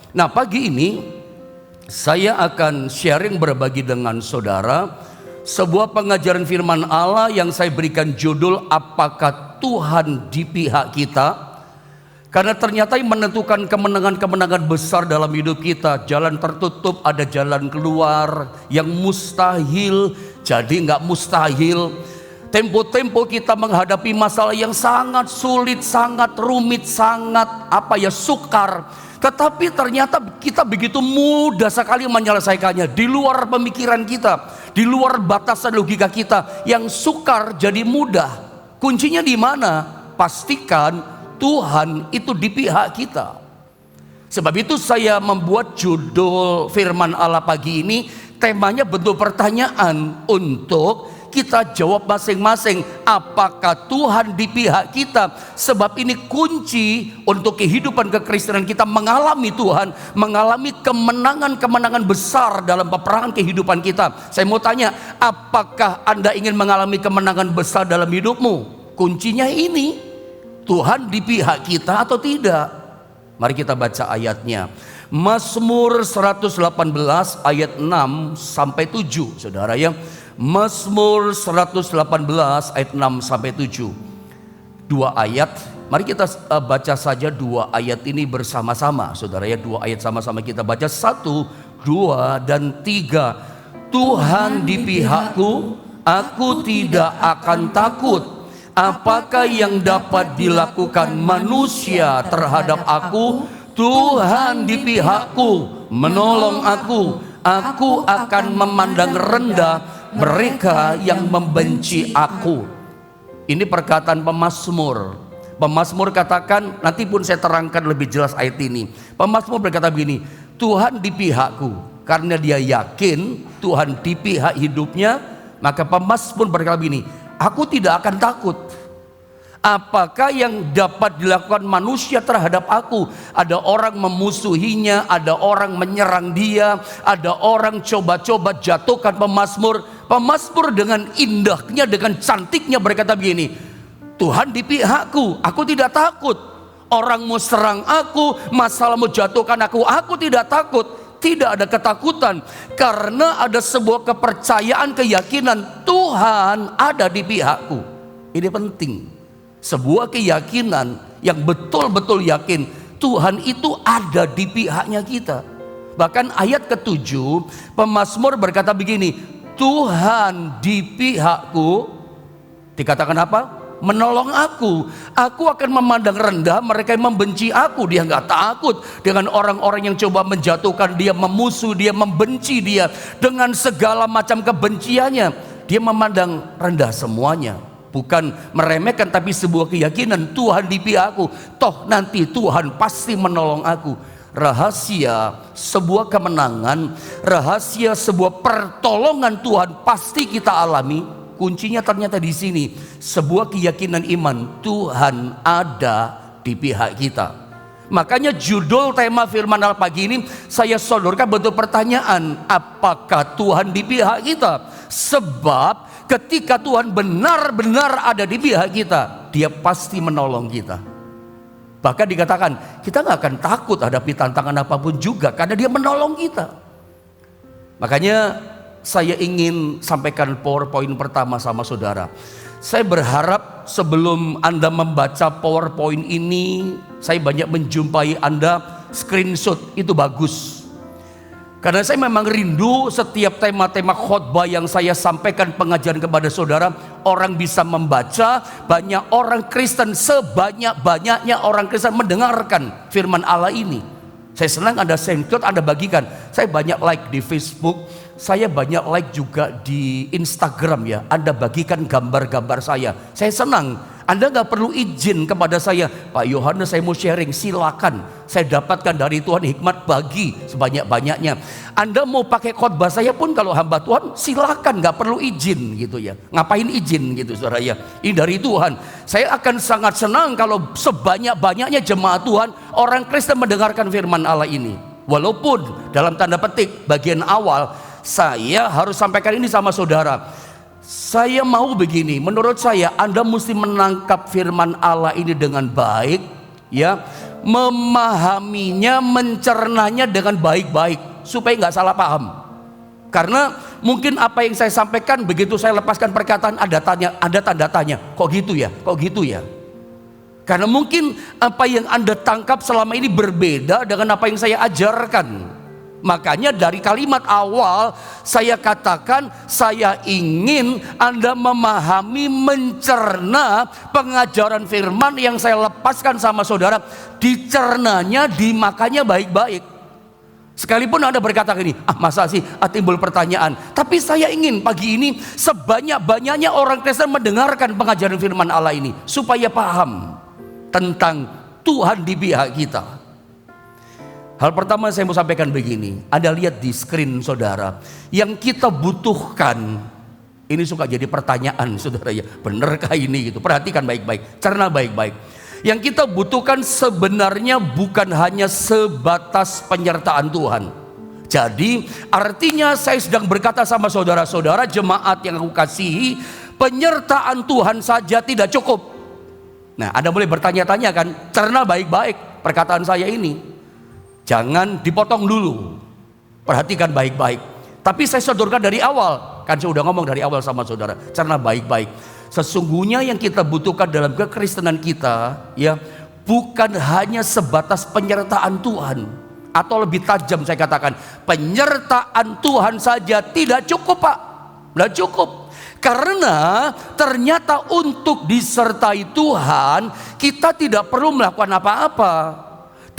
Nah, pagi ini saya akan sharing berbagi dengan saudara sebuah pengajaran firman Allah yang saya berikan judul apakah Tuhan di pihak kita? Karena ternyata yang menentukan kemenangan-kemenangan besar dalam hidup kita, jalan tertutup ada jalan keluar, yang mustahil jadi nggak mustahil. Tempo-tempo kita menghadapi masalah yang sangat sulit, sangat rumit, sangat sukar. Tetapi ternyata kita begitu mudah sekali menyelesaikannya, di luar pemikiran kita, di luar batasan logika kita. Yang sukar jadi mudah. Kuncinya di mana? Pastikan Tuhan itu di pihak kita. Sebab itu saya membuat judul firman Allah pagi ini, temanya bentuk pertanyaan untuk kita jawab masing-masing, apakah Tuhan di pihak kita? Sebab ini kunci untuk kehidupan kekristenan kita, mengalami Tuhan, mengalami kemenangan-kemenangan besar dalam peperangan kehidupan kita. Saya mau tanya, apakah Anda ingin mengalami kemenangan besar dalam hidupmu? Kuncinya ini, Tuhan di pihak kita atau tidak? Mari kita baca ayatnya. Mazmur 118 ayat 6 sampai 7, saudara ya. Mazmur 118 ayat 6 sampai 7. Dua ayat. Mari kita baca saja dua ayat ini bersama-sama, saudara ya. Dua ayat sama-sama kita baca. 1, 2, dan 3. Tuhan di pihakku, aku tidak akan takut. Apakah yang dapat dilakukan manusia terhadap aku? Tuhan di pihakku, menolong aku. Aku akan memandang rendah mereka yang membenci aku. Ini perkataan pemazmur. Pemazmur katakan, nanti pun saya terangkan lebih jelas ayat ini. Pemazmur berkata begini, Tuhan di pihakku. Karena dia yakin Tuhan di pihak hidupnya, maka pemazmur berkata begini, aku tidak akan takut. Apakah yang dapat dilakukan manusia terhadap aku? Ada orang memusuhinya, ada orang menyerang dia, ada orang coba-coba jatuhkan pemazmur. Pemazmur dengan indahnya, dengan cantiknya berkata begini, Tuhan di pihakku, aku tidak takut. Orang mau serang aku, masalah mau jatuhkan aku tidak takut. Tidak ada ketakutan, karena ada sebuah kepercayaan, keyakinan Tuhan ada di pihakku. Ini penting. Sebuah keyakinan yang betul-betul yakin Tuhan itu ada di pihaknya kita. Bahkan ayat ke-7 pemazmur berkata begini, Tuhan di pihakku, dikatakan apa? Menolong aku. Aku akan memandang rendah mereka yang membenci aku. Dia nggak takut dengan orang-orang yang coba menjatuhkan dia, memusuh dia, membenci dia dengan segala macam kebenciannya. Dia memandang rendah semuanya. Bukan meremehkan, tapi sebuah keyakinan Tuhan di pihakku. Toh nanti Tuhan pasti menolong aku. Rahasia sebuah kemenangan, rahasia sebuah pertolongan Tuhan pasti kita alami. Kuncinya ternyata di sini, sebuah keyakinan iman Tuhan ada di pihak kita. Makanya judul tema firman Allah pagi ini saya sodorkan bentuk pertanyaan, apakah Tuhan di pihak kita? Sebab ketika Tuhan benar-benar ada di pihak kita, Dia pasti menolong kita. Bahkan dikatakan kita gak akan takut hadapi tantangan apapun juga, karena Dia menolong kita. Makanya saya ingin sampaikan PowerPoint pertama sama saudara. Saya berharap sebelum Anda membaca PowerPoint ini, saya banyak menjumpai Anda screenshot, itu bagus. Karena saya memang rindu setiap tema-tema khotbah yang saya sampaikan pengajaran kepada saudara, orang bisa membaca, banyak orang Kristen, sebanyak-banyaknya orang Kristen mendengarkan firman Allah ini. Saya senang Anda screenshot, Anda bagikan. Saya banyak like di Facebook, saya banyak like juga di Instagram ya. Anda bagikan gambar-gambar saya senang. Anda gak perlu izin kepada saya, Pak Yohanes saya mau sharing, silakan. Saya dapatkan dari Tuhan hikmat, bagi sebanyak-banyaknya. Anda mau pakai khotbah saya pun kalau hamba Tuhan, silakan, gak perlu izin gitu ya. Ngapain izin gitu saudara ya. Ini dari Tuhan. Saya akan sangat senang kalau sebanyak-banyaknya jemaat Tuhan, orang Kristen mendengarkan firman Allah ini. Walaupun dalam tanda petik bagian awal, saya harus sampaikan ini sama saudara. Saya mau begini, menurut saya Anda mesti menangkap firman Allah ini dengan baik ya. memahaminya, mencernanya dengan baik-baik supaya nggak salah paham. Karena mungkin apa yang saya sampaikan begitu saya lepaskan perkataan ada tanda tanya, kok gitu ya, kok gitu ya. Karena mungkin apa yang Anda tangkap selama ini berbeda dengan apa yang saya ajarkan. Makanya dari kalimat awal saya katakan saya ingin Anda memahami, mencerna pengajaran firman yang saya lepaskan sama saudara. Dicernanya, dimakannya baik-baik. Sekalipun Anda berkata gini, masa sih timbul pertanyaan. Tapi saya ingin pagi ini sebanyak-banyaknya orang Kristen mendengarkan pengajaran firman Allah ini supaya paham tentang Tuhan di pihak kita. Hal pertama saya mau sampaikan begini, Anda lihat di screen saudara, yang kita butuhkan, ini suka jadi pertanyaan saudara ya, benerkah ini gitu, perhatikan baik-baik, cerna baik-baik. Yang kita butuhkan sebenarnya bukan hanya sebatas penyertaan Tuhan. Jadi artinya saya sedang berkata sama saudara-saudara jemaat yang aku kasihi, penyertaan Tuhan saja tidak cukup. Nah, Anda boleh bertanya-tanya kan, cerna baik-baik perkataan saya ini. Jangan dipotong dulu, perhatikan baik-baik. Tapi saya sodorkan dari awal, kan saya udah ngomong dari awal sama saudara, cerna baik-baik. Sesungguhnya yang kita butuhkan dalam kekristenan kita ya, bukan hanya sebatas penyertaan Tuhan. Atau lebih tajam saya katakan, penyertaan Tuhan saja tidak cukup Pak, tidak cukup. Karena ternyata untuk disertai Tuhan kita tidak perlu melakukan apa-apa.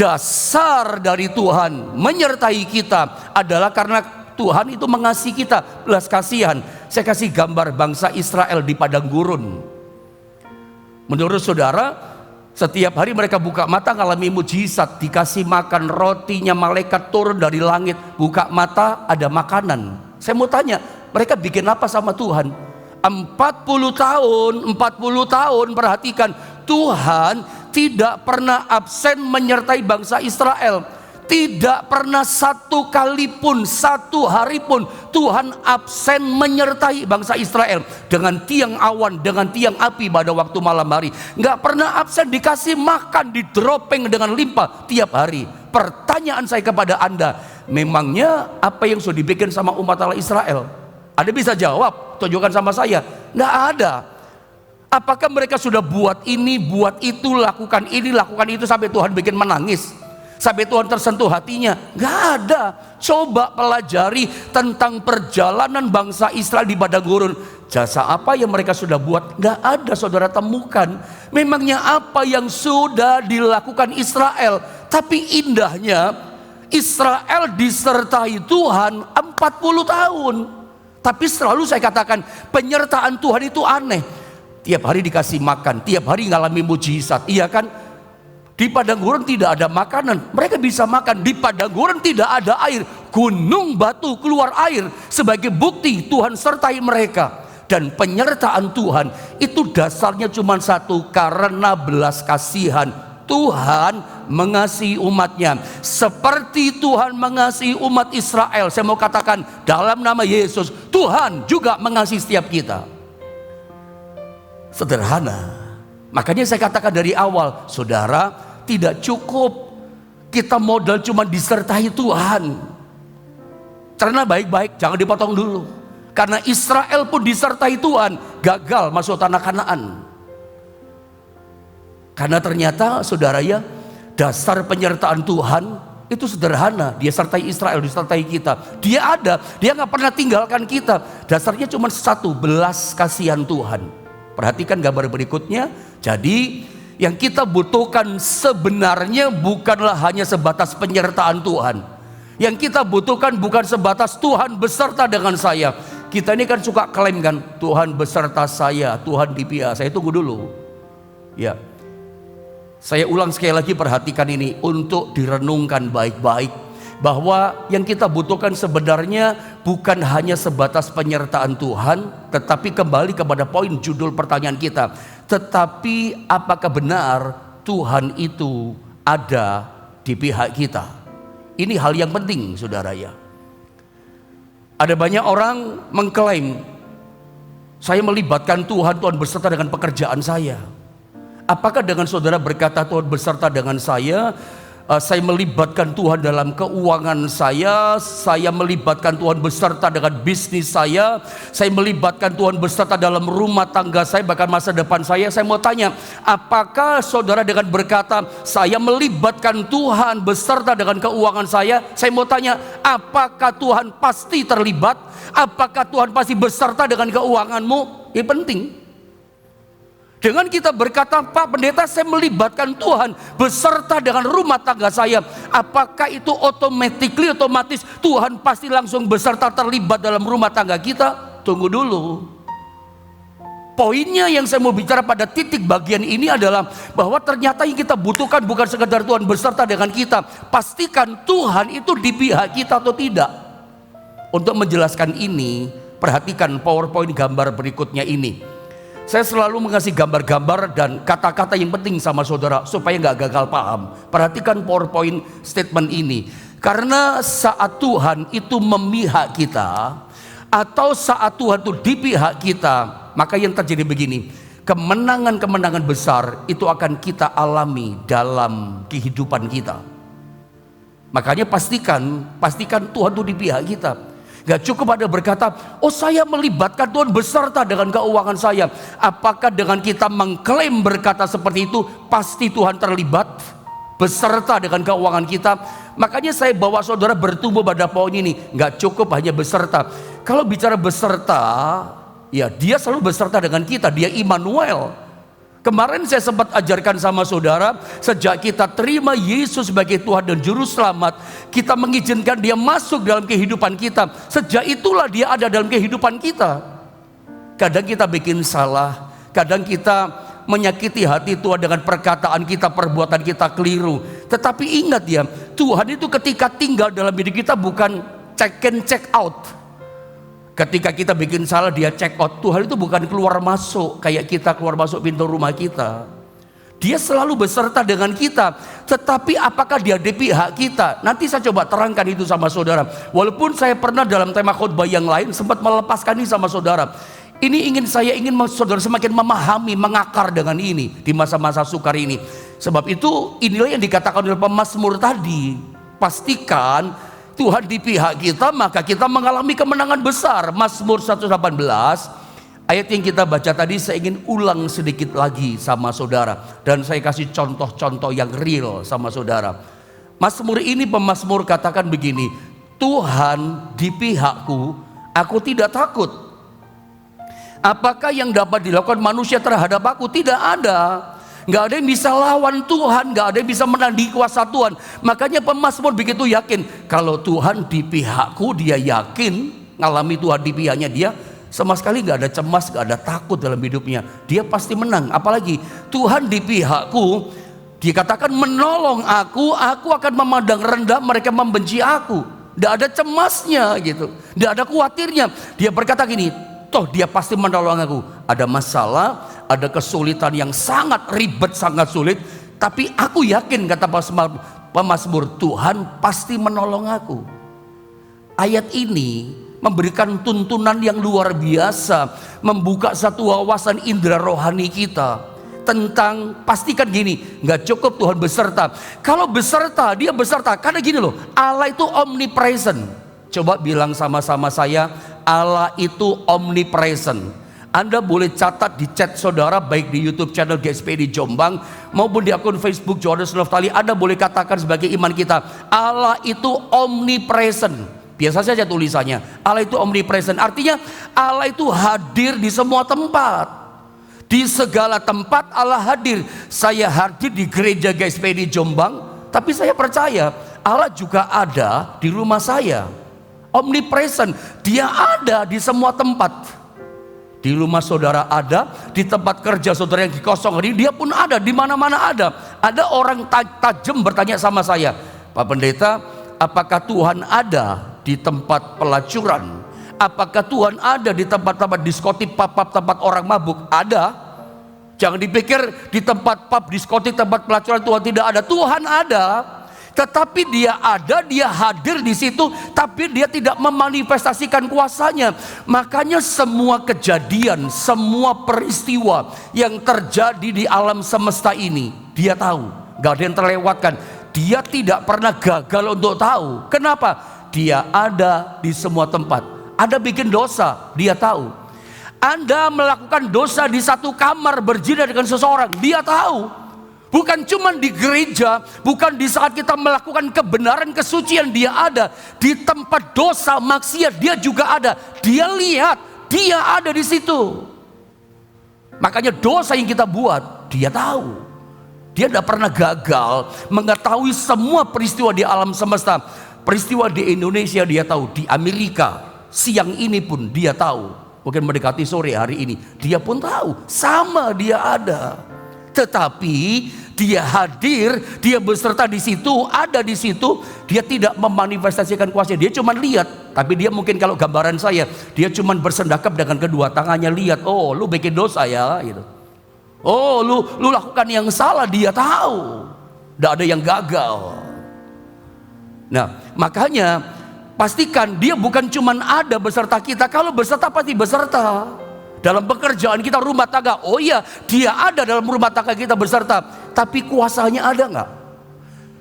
Dasar dari Tuhan menyertai kita adalah karena Tuhan itu mengasihi kita, belas kasihan. Saya kasih gambar bangsa Israel di padang gurun. Menurut saudara, setiap hari mereka buka mata ngalami mujizat, dikasih makan, rotinya malaikat turun dari langit, buka mata ada makanan. Saya mau tanya, mereka bikin apa sama Tuhan? 40 tahun perhatikan, Tuhan tidak pernah absen menyertai bangsa Israel. Tidak pernah satu kali pun, satu hari pun Tuhan absen menyertai bangsa Israel dengan tiang awan, dengan tiang api pada waktu malam hari. Nggak pernah absen, dikasih makan, didropeng dengan limpah tiap hari. Pertanyaan saya kepada Anda, memangnya apa yang sudah dibikin sama umat Allah Israel? Anda bisa jawab, tunjukkan sama saya. Nggak ada. Apakah mereka sudah buat ini, buat itu, lakukan ini, lakukan itu sampai Tuhan bikin menangis? Sampai Tuhan tersentuh hatinya? Nggak ada. Coba pelajari tentang perjalanan bangsa Israel di padang gurun. Jasa apa yang mereka sudah buat? Nggak ada saudara temukan. Memangnya apa yang sudah dilakukan Israel? Tapi indahnya Israel disertai Tuhan 40 tahun. Tapi selalu saya katakan penyertaan Tuhan itu aneh. Tiap hari dikasih makan, tiap hari ngalami mujizat, iya kan? Di padang gurun tidak ada makanan, mereka bisa makan. Di padang gurun tidak ada air, gunung batu keluar air sebagai bukti Tuhan sertai mereka. Dan penyertaan Tuhan itu dasarnya cuma satu, karena belas kasihan. Tuhan mengasihi umatnya seperti Tuhan mengasihi umat Israel. Saya mau katakan dalam nama Yesus, Tuhan juga mengasihi setiap kita. Sederhana. Makanya saya katakan dari awal, saudara, tidak cukup kita modal cuma disertai Tuhan. Karena baik-baik, jangan dipotong dulu. Karena Israel pun disertai Tuhan, gagal masuk tanah Kanaan. Karena ternyata saudara ya, dasar penyertaan Tuhan itu sederhana. Dia sertai Israel, disertai kita. Dia ada, dia nggak pernah tinggalkan kita. Dasarnya cuma satu, belas kasihan Tuhan. Perhatikan gambar berikutnya. Jadi yang kita butuhkan sebenarnya bukanlah hanya sebatas penyertaan Tuhan. Yang kita butuhkan bukan sebatas Tuhan beserta dengan saya. Kita ini kan suka klaim kan, Tuhan beserta saya, Tuhan di pihak saya. Tunggu dulu. Ya. Saya ulang sekali lagi, perhatikan ini untuk direnungkan baik-baik. Bahwa yang kita butuhkan sebenarnya bukan hanya sebatas penyertaan Tuhan, tetapi kembali kepada poin judul pertanyaan kita. Tetapi apakah benar Tuhan itu ada di pihak kita? Ini hal yang penting saudara ya. Ada banyak orang mengklaim, saya melibatkan Tuhan, Tuhan beserta dengan pekerjaan saya. apakah dengan saudara berkata Tuhan beserta dengan saya melibatkan Tuhan dalam keuangan saya melibatkan Tuhan beserta dengan bisnis saya melibatkan Tuhan beserta dalam rumah tangga saya, bahkan masa depan saya mau tanya, apakah saudara dengan berkata saya melibatkan Tuhan beserta dengan keuangan saya mau tanya, apakah Tuhan pasti terlibat? Apakah Tuhan pasti beserta dengan keuanganmu? Ini penting. Dengan kita berkata, Pak Pendeta, saya melibatkan Tuhan beserta dengan rumah tangga saya, apakah itu otomatis Tuhan pasti langsung beserta terlibat dalam rumah tangga kita? Tunggu dulu. Poinnya yang saya mau bicara pada titik bagian ini adalah bahwa ternyata yang kita butuhkan bukan sekedar Tuhan beserta dengan kita, pastikan Tuhan itu di pihak kita atau tidak. Untuk menjelaskan ini, perhatikan PowerPoint gambar berikutnya ini. Saya selalu mengasih gambar-gambar dan kata-kata yang penting sama saudara supaya nggak gagal paham. Perhatikan PowerPoint statement ini. Karena saat Tuhan itu memihak kita, atau saat Tuhan itu di pihak kita, maka yang terjadi begini, kemenangan-kemenangan besar itu akan kita alami dalam kehidupan kita. Makanya pastikan Tuhan itu di pihak kita. Gak cukup ada berkata, oh saya melibatkan Tuhan beserta dengan keuangan saya. Apakah dengan kita mengklaim berkata seperti itu, pasti Tuhan terlibat beserta dengan keuangan kita? Makanya saya bawa saudara bertumbuh pada poin ini. Gak cukup hanya beserta. Kalau bicara beserta, ya dia selalu beserta dengan kita. Dia Immanuel. Kemarin saya sempat ajarkan sama saudara, sejak kita terima Yesus sebagai Tuhan dan Juru Selamat, kita mengizinkan dia masuk dalam kehidupan kita. Sejak itulah dia ada dalam kehidupan kita. Kadang kita bikin salah, kadang kita menyakiti hati Tuhan dengan perkataan kita, perbuatan kita keliru. Tetapi ingat ya, Tuhan itu ketika tinggal dalam hidup kita bukan check in check out. Ketika kita bikin salah dia check out. Tuhan itu bukan keluar masuk kayak kita keluar masuk pintu rumah kita. Dia selalu beserta dengan kita. Tetapi apakah dia di pihak kita? Nanti saya coba terangkan itu sama saudara. Walaupun saya pernah dalam tema khotbah yang lain sempat melepaskan ini sama saudara. Ini saya ingin saudara semakin memahami, mengakar dengan ini di masa-masa sukar ini. Sebab itu inilah yang dikatakan oleh pemazmur tadi. Pastikan Tuhan di pihak kita, maka kita mengalami kemenangan besar. Mazmur 118 ayat yang kita baca tadi saya ingin ulang sedikit lagi sama saudara, dan saya kasih contoh-contoh yang real sama saudara. Mazmur ini pemazmur katakan begini, Tuhan di pihakku, aku tidak takut. Apakah yang dapat dilakukan manusia terhadap aku? Tidak ada. Gak ada yang bisa lawan Tuhan, gak ada yang bisa menandingi kuasa Tuhan. Makanya pemazmur begitu yakin, kalau Tuhan di pihakku, dia yakin ngalami Tuhan di pihaknya, dia sama sekali gak ada cemas, gak ada takut dalam hidupnya. Dia pasti menang. Apalagi Tuhan di pihakku, dikatakan menolong aku akan memandang rendah mereka membenci aku. Gak ada cemasnya gitu, gak ada khawatirnya. Dia berkata gini, toh dia pasti menolong aku. Ada masalah, ada kesulitan yang sangat ribet, sangat sulit, tapi aku yakin, kata pemazmur, Tuhan pasti menolong aku. Ayat ini memberikan tuntunan yang luar biasa, membuka satu wawasan indera rohani kita tentang, pastikan gini, gak cukup Tuhan beserta. Kalau beserta, dia beserta, karena gini loh, Allah itu omnipresent. Coba bilang sama-sama saya, Allah itu omnipresent. Anda boleh catat di chat saudara, baik di YouTube channel GSP di Jombang maupun di akun Facebook Johannes Loftali. Anda boleh katakan sebagai iman kita, Allah itu omnipresent. Biasa saja tulisannya, Allah itu omnipresent. Artinya Allah itu hadir di semua tempat. Di segala tempat Allah hadir. Saya hadir di gereja GSP di Jombang, tapi saya percaya Allah juga ada di rumah saya. Omnipresent, dia ada di semua tempat. Di rumah saudara ada, di tempat kerja saudara yang dikosong ini dia pun ada, di mana-mana ada. Ada orang tajam bertanya sama saya, Pak Pendeta, apakah Tuhan ada di tempat pelacuran? Apakah Tuhan ada di tempat-tempat diskotik, pub-pub, tempat orang mabuk? Ada. Jangan dipikir di tempat pub, diskotik, tempat pelacuran Tuhan tidak ada. Tuhan ada. Tetapi dia ada, dia hadir di situ, tapi dia tidak memanifestasikan kuasanya. Makanya semua kejadian, semua peristiwa yang terjadi di alam semesta ini, dia tahu. Gak ada yang terlewatkan. Dia tidak pernah gagal untuk tahu. Kenapa? Dia ada di semua tempat. Anda bikin dosa, dia tahu. Anda melakukan dosa di satu kamar berzina dengan seseorang, dia tahu. Bukan cuma di gereja, bukan di saat kita melakukan kebenaran kesucian, dia ada. Di tempat dosa maksiat dia juga ada. Dia lihat, dia ada di situ. Makanya dosa yang kita buat, dia tahu. Dia tidak pernah gagal mengetahui semua peristiwa di alam semesta. Peristiwa di Indonesia dia tahu, di Amerika siang ini pun dia tahu. Mungkin mendekati sore hari ini, dia pun tahu, sama dia ada. Tetapi dia hadir, dia beserta di situ, ada di situ. Dia tidak memanifestasikan kuasanya, dia cuma lihat. Tapi dia mungkin kalau gambaran saya, dia cuma bersendakap dengan kedua tangannya, lihat, oh lu bikin dosa ya gitu. Oh lu lakukan yang salah, dia tahu. Tidak ada yang gagal. Nah makanya pastikan dia bukan cuma ada beserta kita. Kalau beserta pasti beserta. Dalam pekerjaan kita, rumah tangga, oh iya dia ada dalam rumah tangga kita beserta. Tapi kuasanya ada nggak?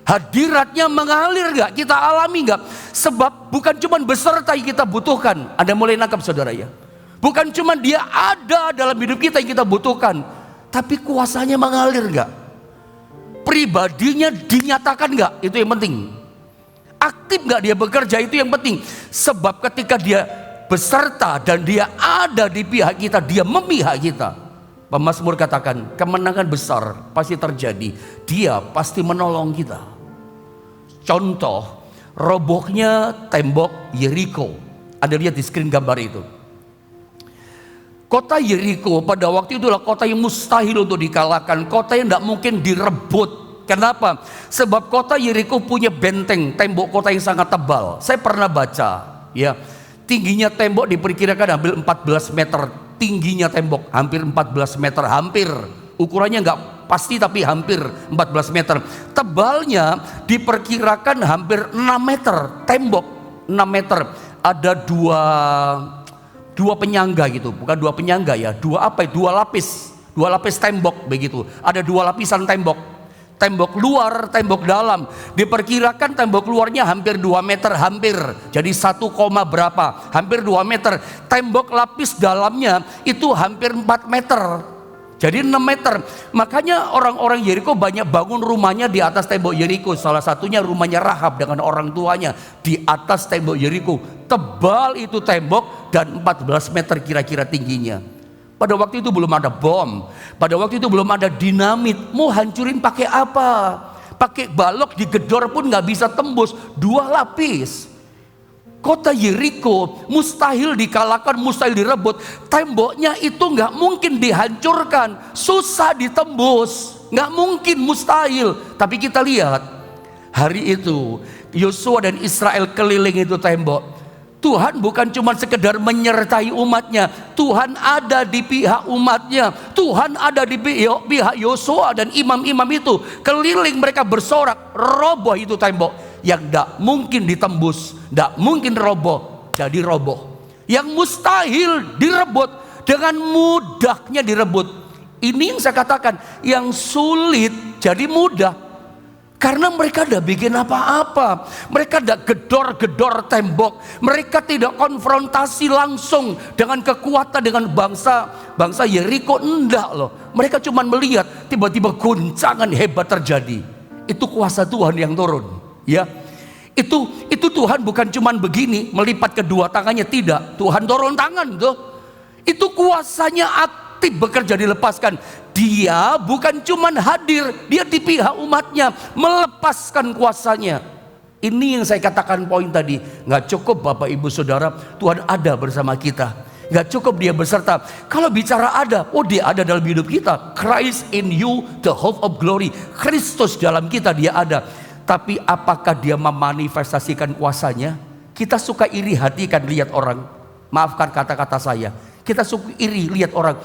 Hadiratnya mengalir nggak? Kita alami nggak? Sebab bukan cuma beserta yang kita butuhkan. Anda mulai nangkap saudara ya? Bukan cuma dia ada dalam hidup kita yang kita butuhkan, tapi kuasanya mengalir nggak? Pribadinya dinyatakan nggak? Itu yang penting. Aktif nggak dia bekerja, itu yang penting. Sebab ketika dia beserta dan dia ada di pihak kita, dia memihak kita. Pemazmur katakan, kemenangan besar pasti terjadi. Dia pasti menolong kita. Contoh, robohnya tembok Yeriko. Anda lihat di screen gambar itu. Kota Yeriko pada waktu itulah kota yang mustahil untuk dikalahkan. Kota yang tidak mungkin direbut. Kenapa? Sebab kota Yeriko punya benteng, tembok kota yang sangat tebal. Saya pernah baca, ya, tingginya tembok diperkirakan hampir 14 meter. Tingginya tembok hampir 14 meter, hampir. Ukurannya nggak pasti tapi hampir 14 meter. Tebalnya diperkirakan hampir 6 meter. Tembok 6 meter. Ada dua penyangga gitu, bukan dua penyangga ya, dua lapis tembok begitu. Ada dua lapisan tembok. Tembok luar, tembok dalam. Diperkirakan tembok luarnya hampir 2 meter, hampir. Jadi 1, berapa? Hampir 2 meter. Tembok lapis dalamnya itu hampir 4 meter. Jadi 6 meter. Makanya orang-orang Yeriko banyak bangun rumahnya di atas tembok Yeriko. Salah satunya rumahnya Rahab dengan orang tuanya di atas tembok Yeriko. Tebal itu tembok dan 14 meter kira-kira tingginya. Pada waktu itu belum ada bom, pada waktu itu belum ada dinamit. Mau hancurin pakai apa? Pakai balok digedor pun nggak bisa tembus. 2 lapis. Kota Yeriko mustahil dikalahkan, mustahil direbut. Temboknya itu nggak mungkin dihancurkan, susah ditembus, nggak mungkin, mustahil. Tapi kita lihat hari itu Yosua dan Israel keliling itu tembok. Tuhan bukan cuma sekedar menyertai umatnya, Tuhan ada di pihak umatnya. Tuhan ada di pihak Yosua dan imam-imam itu. Keliling mereka bersorak, roboh itu tembok yang tidak mungkin ditembus, tidak mungkin roboh, jadi roboh. Yang mustahil direbut, dengan mudahnya direbut. Ini yang saya katakan, yang sulit jadi mudah. Karena mereka tidak bikin apa-apa. Mereka tidak gedor-gedor tembok. Mereka tidak konfrontasi langsung dengan kekuatan dengan bangsa Yeriko. Enggak loh. Mereka cuma melihat tiba-tiba guncangan hebat terjadi. Itu kuasa Tuhan yang turun. Ya, itu Tuhan bukan cuma begini melipat kedua tangannya, tidak. Tuhan turun tangan tuh. Itu kuasanya aktif bekerja, dilepaskan. Dia bukan cuma hadir, dia di pihak umatnya, melepaskan kuasanya. Ini yang saya katakan poin tadi. Nggak cukup Bapak Ibu Saudara, Tuhan ada bersama kita. Nggak cukup dia beserta. Kalau bicara ada, oh dia ada dalam hidup kita. Christ in you, the hope of glory. Kristus dalam kita, dia ada. Tapi apakah dia memanifestasikan kuasanya? Kita suka iri hati kan lihat orang. Maafkan kata-kata saya. Kita suka iri lihat orang.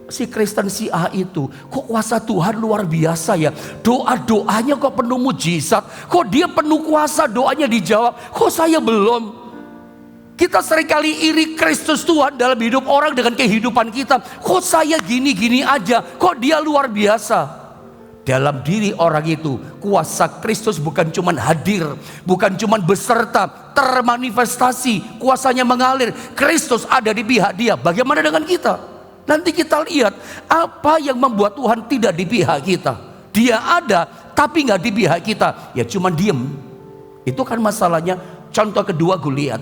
si Kristen si A itu, kok kuasa Tuhan luar biasa ya. Doa-doanya kok penuh mujizat. Kok dia penuh kuasa, doanya dijawab. Kok saya belum? Kita seringkali iri Kristus Tuhan dalam hidup orang dengan kehidupan kita. Kok saya gini-gini aja, kok dia luar biasa. Dalam diri orang itu, kuasa Kristus bukan cuma hadir, bukan cuma beserta, termanifestasi, kuasanya mengalir. Kristus ada di pihak dia. Bagaimana dengan kita? Nanti kita lihat apa yang membuat Tuhan tidak di pihak kita. Dia ada tapi nggak di pihak kita, ya cuma diem. Itu kan masalahnya. Contoh kedua, Goliat.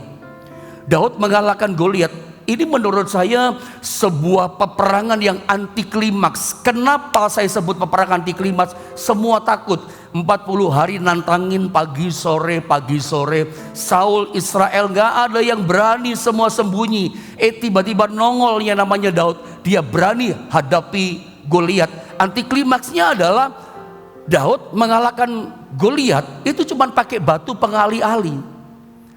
Daud mengalahkan Goliat. Ini menurut saya sebuah peperangan yang anti klimaks. Kenapa saya sebut peperangan anti klimaks? Semua takut. 40 hari nantangin pagi sore. Saul Israel gak ada yang berani, semua sembunyi. Tiba-tiba nongol yang namanya Daud. Dia berani hadapi Goliat. Anti klimaksnya adalah Daud mengalahkan Goliat itu cuma pakai batu pengali-ali.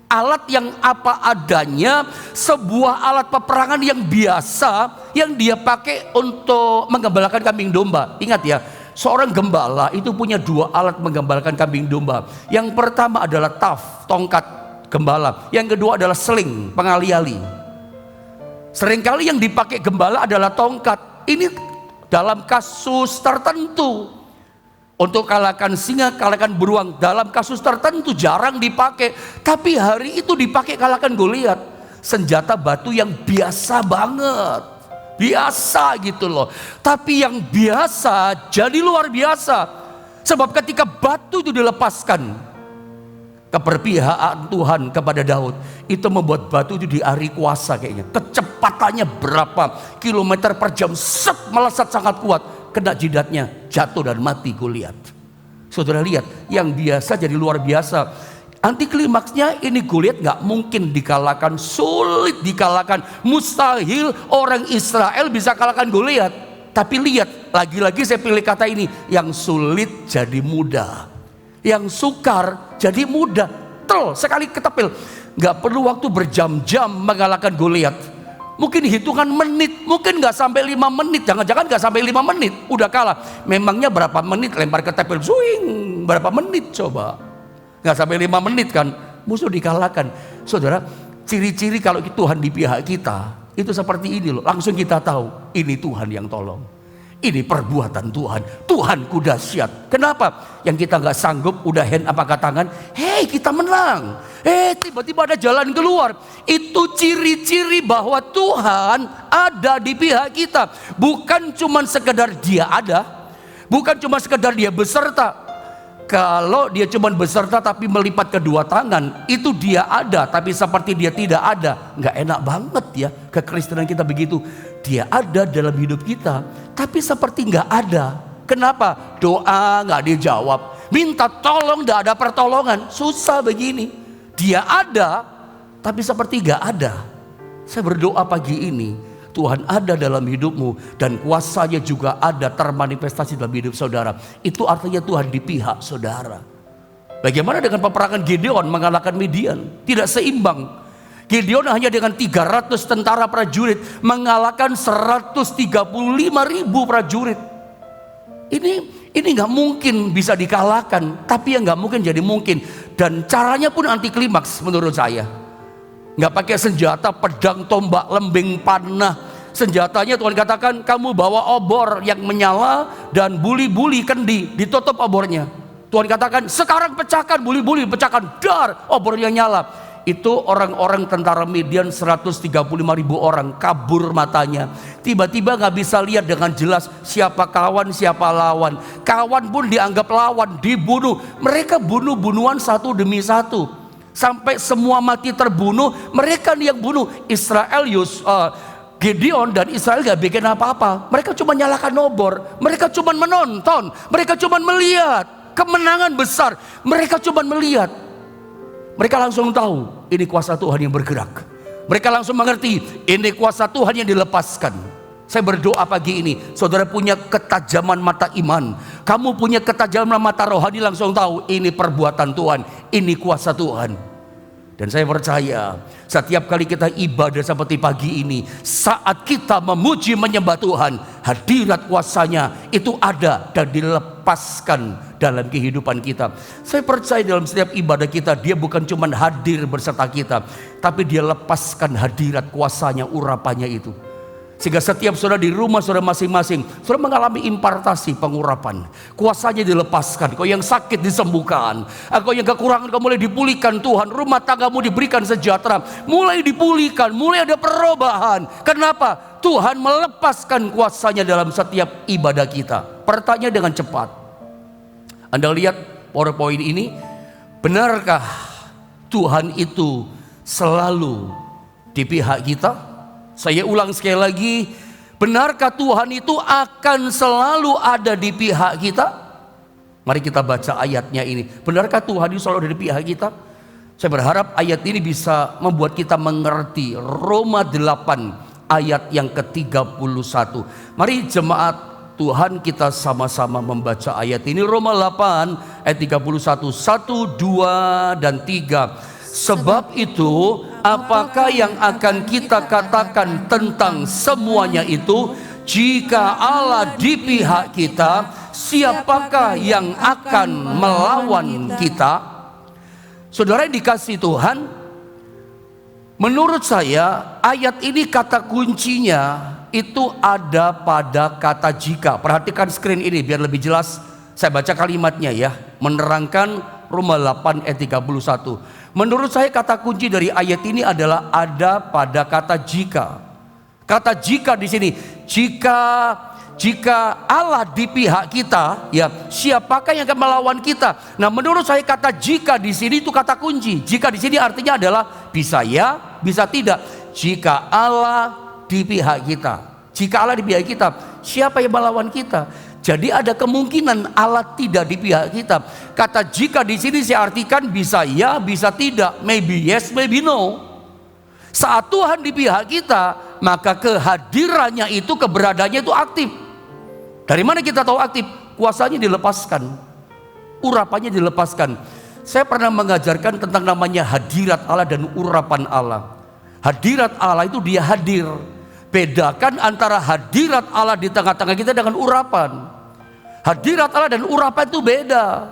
Alat yang apa adanya, sebuah alat peperangan yang biasa yang dia pakai untuk menggembalakan kambing domba. Ingat ya, seorang gembala itu punya dua alat menggembalakan kambing domba. Yang pertama adalah taf, tongkat gembala. Yang kedua adalah seling, pengali-ali. Seringkali yang dipakai gembala adalah tongkat. Ini dalam kasus tertentu. Untuk kalahkan singa, kalahkan beruang, dalam kasus tertentu jarang dipakai. Tapi hari itu dipakai kalahkan Goliat. Senjata batu yang biasa banget, biasa gitu loh. Tapi yang biasa jadi luar biasa. Sebab ketika batu itu dilepaskan, keberpihakan Tuhan kepada Daud, itu membuat batu itu diari kuasa kayaknya. Kecepatannya berapa kilometer per jam, melesat sangat kuat. Kena jidatnya, jatuh dan mati Goliat. Saudara lihat, yang biasa jadi luar biasa. Anti klimaksnya ini Goliat gak mungkin dikalahkan, sulit dikalahkan, mustahil orang Israel bisa kalahkan Goliat. Tapi lihat, lagi-lagi saya pilih kata ini, yang sulit jadi mudah, yang sukar jadi mudah. Sekali ketepil, gak perlu waktu berjam-jam mengalahkan Goliat. Mungkin hitungan menit, mungkin gak sampai 5 menit, jangan-jangan gak sampai 5 menit, udah kalah. Memangnya berapa menit lempar ketepil, swing, berapa menit coba? Gak sampai 5 menit kan, musuh dikalahkan. Saudara, ciri-ciri kalau Tuhan di pihak kita, itu seperti ini loh, langsung kita tahu, ini Tuhan yang tolong. Ini perbuatan Tuhan, Tuhanku dahsyat. Kenapa? Yang kita gak sanggup, udah hand apakah tangan, hei kita menang. Tiba-tiba ada jalan keluar. Itu ciri-ciri bahwa Tuhan ada di pihak kita. Bukan cuma sekedar dia ada, bukan cuma sekedar dia beserta. Kalau dia cuma beserta tapi melipat kedua tangan, itu dia ada tapi seperti dia tidak ada. Nggak enak banget ya kekristenan kita begitu. Dia ada dalam hidup kita tapi seperti nggak ada. Kenapa? Doa nggak dijawab, minta tolong nggak ada pertolongan, susah begini. Dia ada tapi seperti nggak ada. Saya berdoa pagi ini, Tuhan ada dalam hidupmu dan kuasanya juga ada termanifestasi dalam hidup saudara. Itu artinya Tuhan di pihak saudara. Bagaimana dengan peperangan Gideon mengalahkan Midian? Tidak seimbang. Gideon hanya dengan 300 tentara prajurit mengalahkan 135.000 prajurit. Ini nggak mungkin bisa dikalahkan, tapi yang nggak mungkin jadi mungkin. Dan caranya pun anti klimaks menurut saya. Nggak pakai senjata, pedang, tombak, lembing, panah. Senjatanya Tuhan katakan, kamu bawa obor yang menyala dan buli-buli kendi, ditutup obornya. Tuhan katakan, sekarang pecahkan buli-buli, pecahkan, dar, obornya nyala. Itu orang-orang tentara Midian 135.000 orang kabur matanya. Tiba-tiba gak bisa lihat dengan jelas siapa kawan, siapa lawan. Kawan pun dianggap lawan, dibunuh. Mereka bunuh-bunuhan satu demi satu. Sampai semua mati terbunuh, mereka yang bunuh. Gideon dan Israel gak bikin apa-apa. Mereka cuma nyalakan obor. Mereka cuma menonton. Mereka cuma melihat kemenangan besar. Mereka cuma melihat. Mereka langsung tahu ini kuasa Tuhan yang bergerak. Mereka langsung mengerti ini kuasa Tuhan yang dilepaskan. Saya berdoa pagi ini, saudara punya ketajaman mata iman, kamu punya ketajaman mata rohani, langsung tahu ini perbuatan Tuhan, ini kuasa Tuhan. Dan saya percaya setiap kali kita ibadah seperti pagi ini, saat kita memuji menyembah Tuhan, hadirat kuasanya itu ada dan dilepaskan dalam kehidupan kita. Saya percaya dalam setiap ibadah kita, dia bukan cuma hadir berserta kita, tapi dia lepaskan hadirat kuasanya, urapannya itu. Sehingga setiap saudara di rumah saudara masing-masing, saudara mengalami impartasi pengurapan. Kuasanya dilepaskan. Kau yang sakit disembuhkan. Kau yang kekurangan kau mulai dipulihkan Tuhan. Rumah tanggamu diberikan sejahtera. Mulai dipulihkan, mulai ada perubahan. Kenapa? Tuhan melepaskan kuasanya dalam setiap ibadah kita. Pertanyaan dengan cepat. Anda lihat PowerPoint ini. Benarkah Tuhan itu selalu di pihak kita? Saya ulang sekali lagi, benarkah Tuhan itu akan selalu ada di pihak kita? Mari kita baca ayatnya ini. Benarkah Tuhan itu selalu ada di pihak kita? Saya berharap ayat ini bisa membuat kita mengerti. Roma 8 ayat yang ke-31. Mari jemaat Tuhan, kita sama-sama membaca ayat ini. Roma 8 ayat 31, 1, 2, dan 3. Sebab itu, apakah yang akan kita katakan tentang semuanya itu? Jika Allah di pihak kita, siapakah yang akan melawan kita? Saudara yang dikasihi Tuhan, menurut saya ayat ini kata kuncinya itu ada pada kata jika. Perhatikan screen ini biar lebih jelas. Saya baca kalimatnya ya, menerangkan Roma 8 ayat 31. Menurut saya kata kunci dari ayat ini adalah ada pada kata jika. Kata jika di sini, jika Allah di pihak kita, ya siapakah yang akan melawan kita? Nah, menurut saya kata jika di sini itu kata kunci. Jika di sini artinya adalah bisa ya, bisa tidak. Jika Allah di pihak kita, jika Allah di pihak kita, siapa yang melawan kita? Jadi ada kemungkinan Allah tidak di pihak kita. Kata jika di sini saya artikan bisa ya, bisa tidak, maybe yes, maybe no. Saat Tuhan di pihak kita, maka kehadirannya itu, keberadaannya itu aktif. Dari mana kita tahu aktif? Kuasanya dilepaskan, urapannya dilepaskan. Saya pernah mengajarkan tentang namanya hadirat Allah dan urapan Allah. Hadirat Allah itu dia hadir. Bedakan antara hadirat Allah di tengah-tengah kita dengan urapan. Hadirat Allah dan urapan itu beda.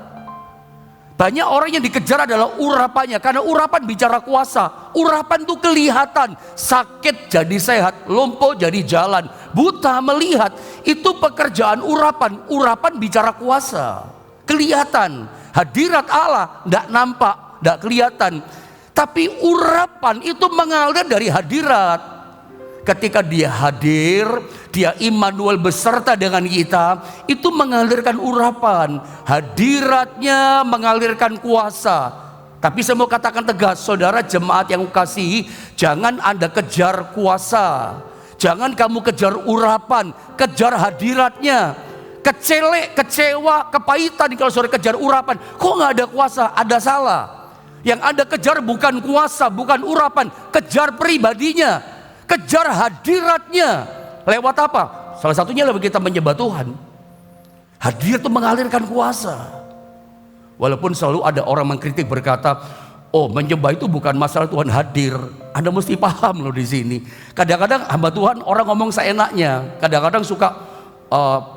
Banyak orang yang dikejar adalah urapannya, karena urapan bicara kuasa. Urapan itu kelihatan, sakit jadi sehat, lumpuh jadi jalan, buta melihat. Itu pekerjaan urapan. Urapan bicara kuasa, kelihatan. Hadirat Allah tidak nampak, tidak kelihatan. Tapi urapan itu mengalir dari hadirat. Ketika dia hadir, dia Immanuel beserta dengan kita, itu mengalirkan urapan. Hadiratnya mengalirkan kuasa. Tapi saya mau katakan tegas, saudara jemaat yang kukasihi, jangan Anda kejar kuasa, jangan kamu kejar urapan, kejar hadiratnya. Kecewa, kepahitan kalau saudara kejar urapan. Kok gak ada kuasa? Ada salah. Yang Anda kejar bukan kuasa, bukan urapan, kejar pribadinya. Kejar hadiratnya. Lewat apa? Salah satunya lewat kita menyembah Tuhan. Hadir itu mengalirkan kuasa. Walaupun selalu ada orang mengkritik berkata, oh menyembah itu bukan masalah Tuhan hadir. Anda mesti paham loh di sini. Kadang-kadang hamba Tuhan orang ngomong seenaknya. Kadang-kadang suka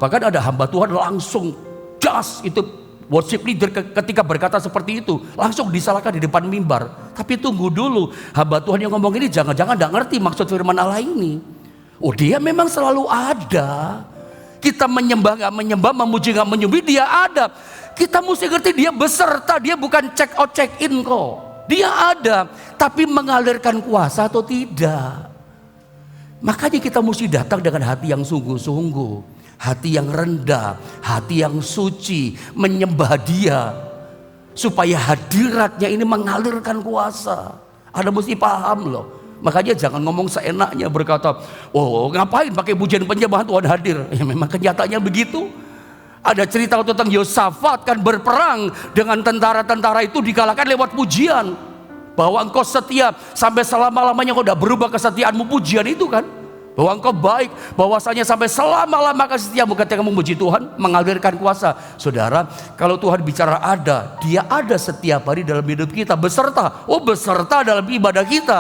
bahkan ada hamba Tuhan langsung jas itu worship leader ketika berkata seperti itu langsung disalahkan di depan mimbar. Tapi tunggu dulu, hamba Tuhan yang ngomong ini jangan-jangan tidak ngerti maksud firman Allah ini. Oh dia memang selalu ada. Kita menyembah gak menyembah, memuji gak menyembah, dia ada. Kita mesti ngerti dia beserta, dia bukan check out check in kok. Dia ada, tapi mengalirkan kuasa atau tidak. Makanya kita mesti datang dengan hati yang sungguh-sungguh. Hati yang rendah, hati yang suci, menyembah dia. Supaya hadiratnya ini mengalirkan kuasa. Anda mesti paham loh. Makanya jangan ngomong seenaknya berkata, oh ngapain pakai pujian penyembahan Tuhan hadir. Ya memang kenyataannya begitu. Ada cerita tentang Yosafat kan berperang dengan tentara-tentara itu dikalahkan lewat pujian. Bahwa engkau setia sampai selama-lamanya, kau udah berubah kesetiaanmu, pujian itu kan. bahwa Engkau baik, bahwasanya sampai selama-lama kasih setiamu ketika memuji Tuhan, mengalirkan kuasa. Saudara, kalau Tuhan bicara ada, Dia ada setiap hari dalam hidup kita, beserta dalam ibadah kita,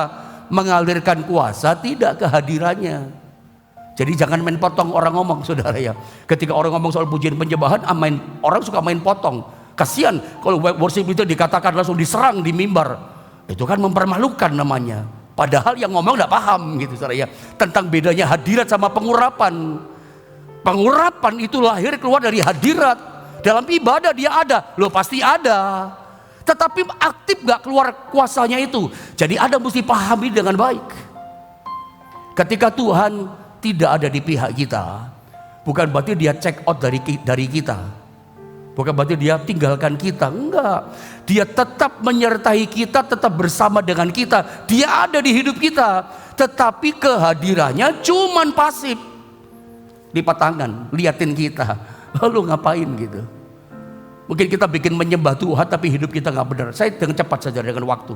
mengalirkan kuasa, tidak kehadirannya. Jadi jangan main potong orang ngomong, saudara ya. Ketika orang ngomong soal pujian penyembahan, orang suka main potong. Kasihan kalau worship itu dikatakan langsung diserang di mimbar, itu kan mempermalukan namanya. Padahal yang ngomong tidak paham gitu, saudara ya, tentang bedanya hadirat sama pengurapan. Pengurapan itu lahir keluar dari hadirat. Dalam ibadah dia ada, loh pasti ada. Tetapi aktif gak keluar kuasanya itu. Jadi Anda mesti pahami dengan baik. Ketika Tuhan tidak ada di pihak kita, bukan berarti Dia check out dari kita. Bukan berarti Dia tinggalkan kita, enggak. Dia tetap menyertai kita, tetap bersama dengan kita. Dia ada di hidup kita, tetapi kehadirannya cuman pasif. Lipat tangan, liatin kita, lalu ngapain gitu. Mungkin kita bikin menyembah Tuhan, tapi hidup kita nggak benar. Saya dengan cepat saja dengan waktu.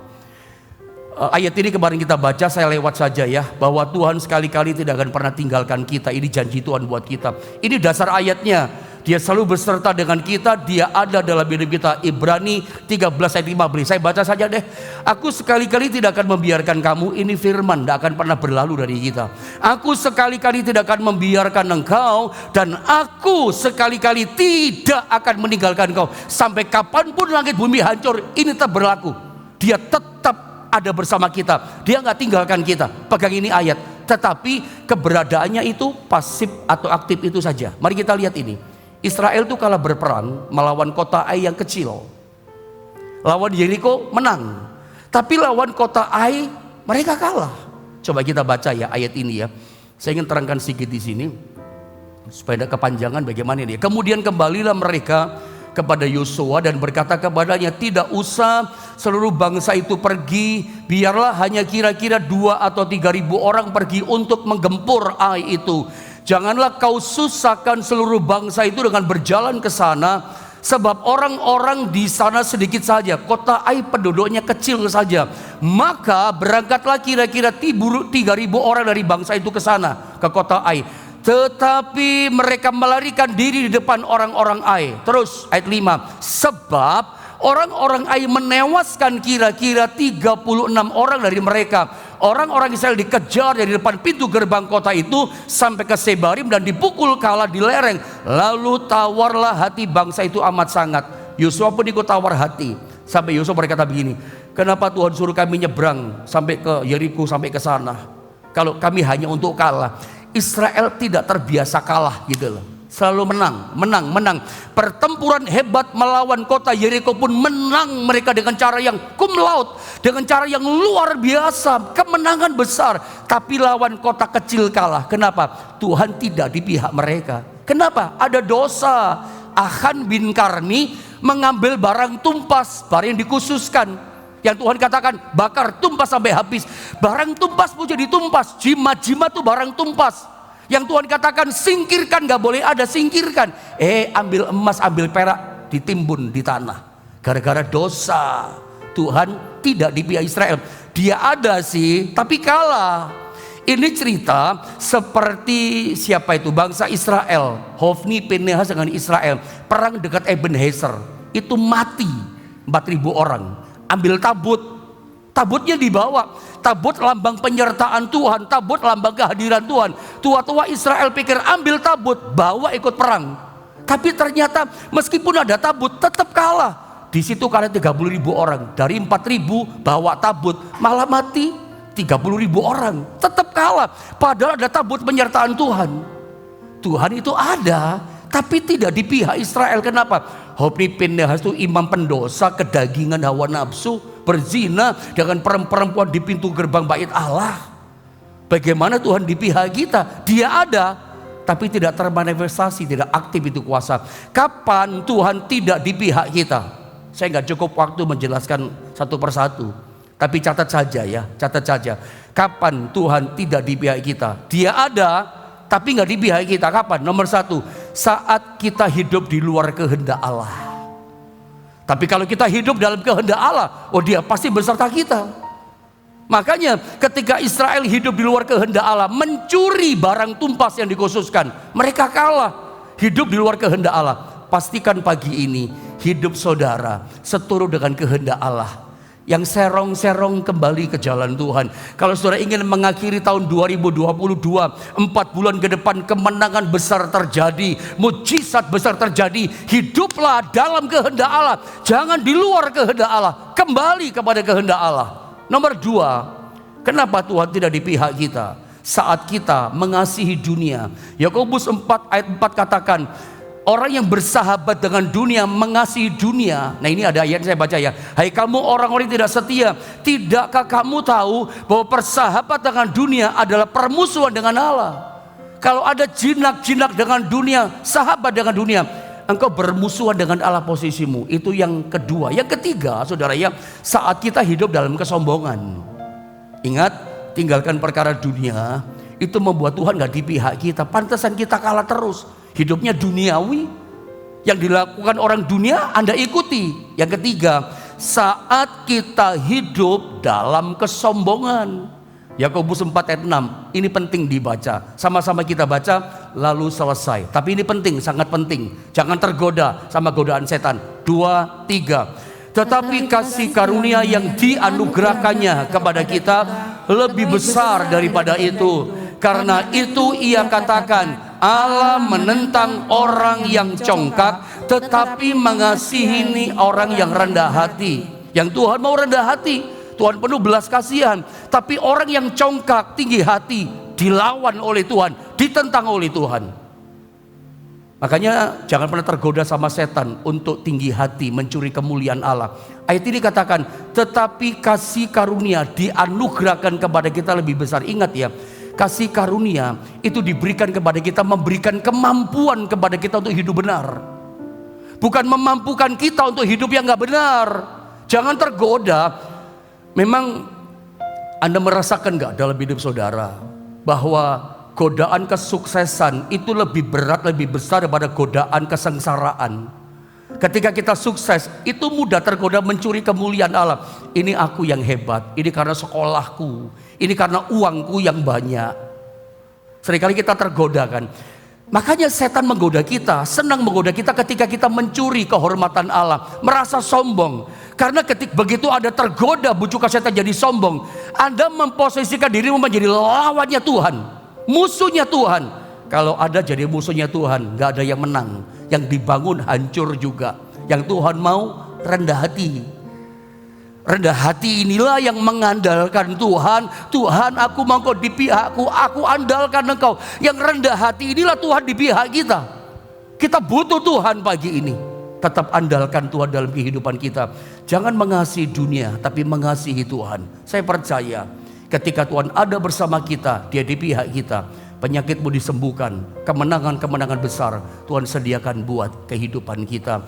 Ayat ini kemarin kita baca, saya lewat saja ya, bahwa Tuhan sekali-kali tidak akan pernah tinggalkan kita. Ini janji Tuhan buat kita. Ini dasar ayatnya. Dia selalu beserta dengan kita, Dia ada dalam hidup kita. Ibrani 13 ayat 15. Saya baca saja deh. Aku sekali-kali tidak akan membiarkan kamu. Ini firman, tidak akan pernah berlalu dari kita. Aku sekali-kali tidak akan membiarkan engkau, dan aku sekali-kali tidak akan meninggalkan engkau. Sampai kapanpun langit bumi hancur, ini tetap berlaku. Dia tetap ada bersama kita. Dia nggak tinggalkan kita. Pegang ini ayat. Tetapi keberadaannya itu pasif atau aktif itu saja. Mari kita lihat ini. Israel itu kalah berperang melawan kota Ai yang kecil. Lawan Yeriko menang. Tapi lawan kota Ai mereka kalah. Coba kita baca ya ayat ini ya. Saya ingin terangkan sedikit di sini supaya tidak kepanjangan bagaimana ini. Kemudian kembalilah mereka kepada Yosua dan berkata kepadanya, tidak usah seluruh bangsa itu pergi, biarlah hanya kira-kira 2 atau 3 ribu orang pergi untuk menggempur Ai itu. Janganlah kau susahkan seluruh bangsa itu dengan berjalan ke sana, sebab orang-orang di sana sedikit saja, kota Ai penduduknya kecil saja. Maka berangkatlah kira-kira 3.000 orang dari bangsa itu ke sana, ke kota Ai. Tetapi mereka melarikan diri di depan orang-orang Ai. Terus ayat 5, sebab orang-orang Ai menewaskan kira-kira 36 orang dari mereka. Orang-orang Israel dikejar dari depan pintu gerbang kota itu sampai ke Sebarim dan dipukul kalah di lereng. Lalu tawarlah hati bangsa itu amat sangat. Yosua pun ikut tawar hati. Sampai Yosua berkata begini, kenapa Tuhan suruh kami nyebrang sampai ke Yeriko, sampai ke sana, kalau kami hanya untuk kalah? Israel tidak terbiasa kalah gitu loh. Selalu menang. Pertempuran hebat melawan kota Yeriko pun menang mereka dengan cara yang cum laude, dengan cara yang luar biasa, kemenangan besar. Tapi lawan kota kecil kalah. Kenapa? Tuhan tidak di pihak mereka. Kenapa? Ada dosa. Achan bin Karmi mengambil barang tumpas, barang yang dikhususkan, yang Tuhan katakan bakar, tumpas sampai habis. Barang tumpas pun jadi tumpas. Jimat-jimat itu barang tumpas. Yang Tuhan katakan singkirkan, gak boleh ada, singkirkan. Ambil emas, ambil perak, ditimbun di tanah. Gara-gara dosa. Tuhan tidak di pihak Israel. Dia ada sih, tapi kalah. Ini cerita seperti siapa itu? Bangsa Israel. Hofni, Pinehas dengan Israel. Perang dekat Ebenezer. Itu mati 4.000 orang. Ambil tabut. Tabutnya dibawa. Tabut lambang penyertaan Tuhan, tabut lambang kehadiran Tuhan. Tua-tua Israel pikir ambil tabut, bawa ikut perang. Tapi ternyata meskipun ada tabut tetap kalah. Di situ kalah 30.000 orang. Dari 4.000 bawa tabut malah mati 30.000 orang. Tetap kalah. Padahal ada tabut penyertaan Tuhan. Tuhan itu ada, tapi tidak di pihak Israel. Kenapa? Hofni Pinehas itu imam pendosa, kedagingan hawa nafsu, berzina dengan perempuan di pintu gerbang bait Allah. Bagaimana Tuhan di pihak kita? Dia ada, tapi tidak termanifestasi, tidak aktif itu kuasa. Kapan Tuhan tidak di pihak kita? Saya nggak cukup waktu menjelaskan satu persatu, tapi catat saja ya, catat saja. Kapan Tuhan tidak di pihak kita? Dia ada, tapi nggak di pihak kita. Kapan? Nomor 1, saat kita hidup di luar kehendak Allah. Tapi kalau kita hidup dalam kehendak Allah, Dia pasti beserta kita. Makanya ketika Israel hidup di luar kehendak Allah, mencuri barang tumpas yang dikhususkan, mereka kalah. Hidup di luar kehendak Allah. Pastikan pagi ini hidup saudara seturut dengan kehendak Allah, yang serong-serong kembali ke jalan Tuhan. Kalau saudara ingin mengakhiri tahun 2022, 4 bulan ke depan kemenangan besar terjadi, mujizat besar terjadi, hiduplah dalam kehendak Allah, jangan di luar kehendak Allah, kembali kepada kehendak Allah. Nomor 2, kenapa Tuhan tidak di pihak kita saat kita mengasihi dunia? Yakobus 4 ayat 4 katakan, orang yang bersahabat dengan dunia mengasihi dunia. Nah, ini ada ayat saya baca ya. Hai kamu orang-orang tidak setia, tidakkah kamu tahu bahwa persahabatan dengan dunia adalah permusuhan dengan Allah? Kalau ada jinak-jinak dengan dunia, sahabat dengan dunia, engkau bermusuhan dengan Allah posisimu. Itu yang kedua. Yang ketiga, saudara ya, saat kita hidup dalam kesombongan. Ingat, tinggalkan perkara dunia, itu membuat Tuhan gak di pihak kita. Pantesan kita kalah terus. Hidupnya duniawi, yang dilakukan orang dunia Anda ikuti. Yang ketiga, saat kita hidup dalam kesombongan. Yakobus 4 ayat 6, ini penting dibaca. Sama-sama kita baca lalu selesai. Tapi ini penting, sangat penting. Jangan tergoda sama godaan setan. 2, 3. Tetapi kasih karunia yang dianugerahkannya kepada kita lebih besar daripada itu. Karena itu ia katakan, Allah menentang orang yang congkak, tetapi mengasihi orang yang rendah hati. Yang Tuhan mau rendah hati, Tuhan penuh belas kasihan. Tapi orang yang congkak, tinggi hati, dilawan oleh Tuhan, ditentang oleh Tuhan. Makanya jangan pernah tergoda sama setan untuk tinggi hati, mencuri kemuliaan Allah. Ayat ini katakan, tetapi kasih karunia dianugerahkan kepada kita lebih besar. Ingat ya, kasih karunia itu diberikan kepada kita, memberikan kemampuan kepada kita untuk hidup benar. Bukan memampukan kita untuk hidup yang gak benar. Jangan tergoda. Memang Anda merasakan gak dalam hidup saudara bahwa godaan kesuksesan itu lebih berat, lebih besar daripada godaan kesengsaraan. Ketika kita sukses, itu mudah tergoda mencuri kemuliaan Allah. Ini aku yang hebat, ini karena sekolahku, ini karena uangku yang banyak. Seringkali kita tergoda kan. Makanya setan menggoda kita, senang menggoda kita ketika kita mencuri kehormatan Allah, merasa sombong. Karena ketika begitu ada tergoda bujukan setan jadi sombong, Anda memposisikan dirimu menjadi lawannya Tuhan, musuhnya Tuhan. Kalau ada jadi musuhnya Tuhan, gak ada yang menang. Yang dibangun hancur juga. Yang Tuhan mau rendah hati. Rendah hati inilah yang mengandalkan Tuhan. Tuhan, aku mau kau di pihakku, aku andalkan engkau. Yang rendah hati inilah Tuhan di pihak kita. Kita butuh Tuhan pagi ini. Tetap andalkan Tuhan dalam kehidupan kita. Jangan mengasihi dunia, tapi mengasihi Tuhan. Saya percaya ketika Tuhan ada bersama kita, Dia di pihak kita, penyakitmu disembuhkan, kemenangan-kemenangan besar Tuhan sediakan buat kehidupan kita.